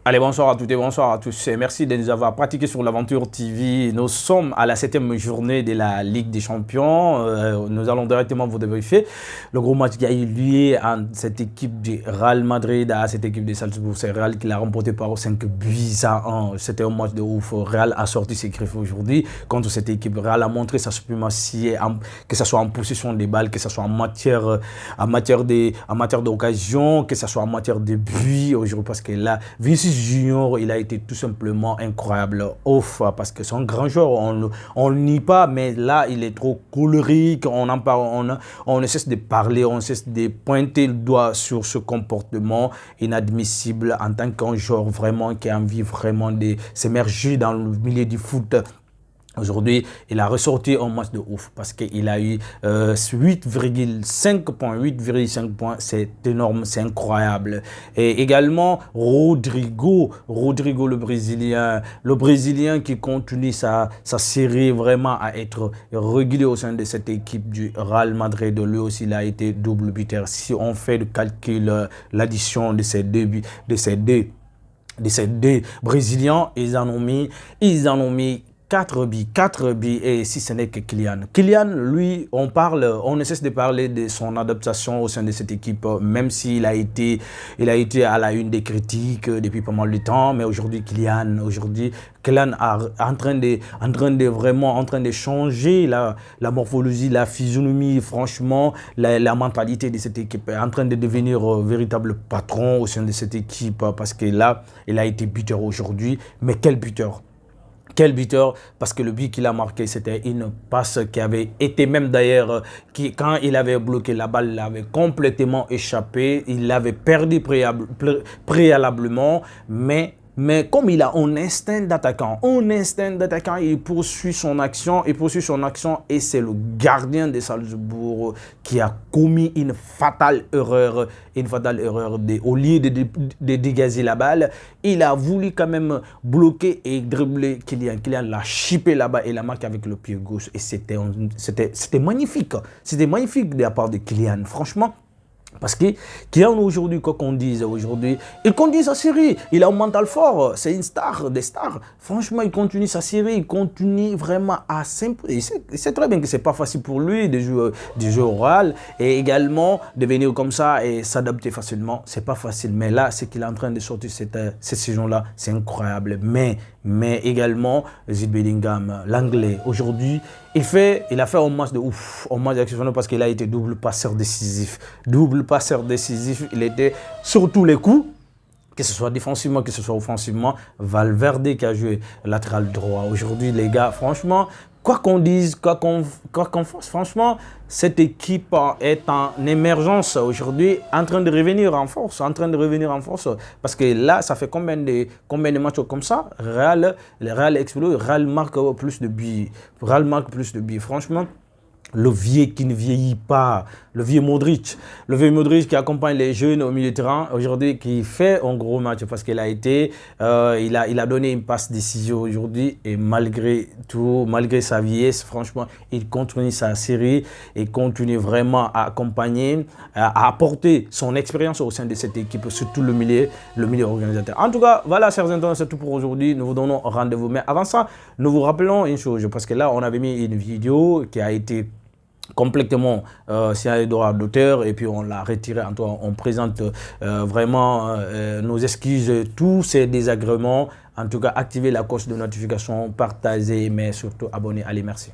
Allez, bonsoir à toutes et bonsoir à tous. Merci de nous avoir pratiqué sur l'Aventure TV. Nous sommes à la 7e journée de la Ligue des Champions. Nous allons directement vous débriefer le gros match qui a eu lieu entre cette équipe du Real Madrid à cette équipe de Salzbourg. C'est Real qui l'a remporté par 5 buts à 1. C'était un match de ouf. Real a sorti ses griffes aujourd'hui contre cette équipe. Real a montré sa suprématie, que ce soit en possession des balles, que ce soit en matière d'occasion, que ce soit en matière de buts aujourd'hui, parce que là, Vinicius Junior, il a été tout simplement incroyable. Ouf, parce que c'est un grand joueur, on le nie pas, mais là, il est trop colérique, on en parle, on ne cesse de parler, on ne cesse de pointer le doigt sur ce comportement inadmissible en tant qu'un joueur vraiment qui a envie vraiment de s'émerger dans le milieu du foot. Aujourd'hui, il a ressorti un match de ouf parce qu'il a eu 8,5 points. 8,5 points, c'est énorme, c'est incroyable. Et également, Rodrigo le Brésilien qui continue sa série vraiment à être régulier au sein de cette équipe du Real Madrid. Lui aussi, il a été double buteur. Si on fait le calcul, l'addition de ces deux Brésiliens, ils en ont mis 4 buts, et si ce n'est que Kylian. Kylian, lui, on ne cesse de parler de son adaptation au sein de cette équipe, même s'il a été à la une des critiques depuis pas mal de temps, mais aujourd'hui, Kylian est en train de changer la morphologie, la physionomie, franchement, la mentalité de cette équipe, est en train de devenir véritable patron au sein de cette équipe, parce que là, il a été buteur aujourd'hui, mais quel buteur! Quel buteur, parce que le but qu'il a marqué, c'était une passe qui avait été même d'ailleurs, quand il avait bloqué la balle, il avait complètement échappé, il l'avait perdu préalablement, mais comme il a un instinct d'attaquant, il poursuit son action, et c'est le gardien de Salzbourg qui a commis une fatale erreur. Au lieu de dégager la balle, il a voulu quand même bloquer et dribbler Kylian. Kylian l'a chippé là-bas et l'a marqué avec le pied gauche. Et c'était magnifique. C'était magnifique de la part de Kylian, franchement. Parce que Kylian aujourd'hui, quoi qu'on dise aujourd'hui, il continue sa série, il a un mental fort, c'est une star, des stars. Franchement, il continue sa série, il continue vraiment à s'imposer. Il sait très bien que c'est pas facile pour lui de jouer au Real, et également de venir comme ça et s'adapter facilement, c'est pas facile. Mais là, ce qu'il est en train de sortir cette saison-là, c'est incroyable. Mais également, Jude Bellingham, l'anglais, aujourd'hui, il a fait un match de ouf, un match exceptionnel parce qu'il a été double passeur décisif. Il était sur tous les coups, que ce soit défensivement, que ce soit offensivement. Valverde qui a joué latéral droit. Aujourd'hui, les gars, franchement, quoi qu'on dise, quoi qu'on fasse, franchement, cette équipe est en émergence aujourd'hui, en train de revenir en force, parce que là, ça fait combien de matchs comme ça, le Real explose, Real marque plus de buts, franchement. Le vieux qui ne vieillit pas, le vieux Modric qui accompagne les jeunes au milieu de terrain aujourd'hui, qui fait un gros match parce qu'il il a donné une passe décisive aujourd'hui, et malgré tout, malgré sa vieillesse, franchement, il continue sa série et continue vraiment à accompagner, à apporter son expérience au sein de cette équipe, surtout le milieu organisateur. En tout cas, voilà, chers internautes, c'est tout pour aujourd'hui. Nous vous donnons rendez-vous. Mais avant ça, nous vous rappelons une chose, parce que là, on avait mis une vidéo qui a été complètement signé les droits d'auteur, et puis on l'a retiré. On présente vraiment nos excuses, tous ces désagréments. En tout cas, activez la cloche de notification, partagez, mais surtout abonnez. Allez, merci.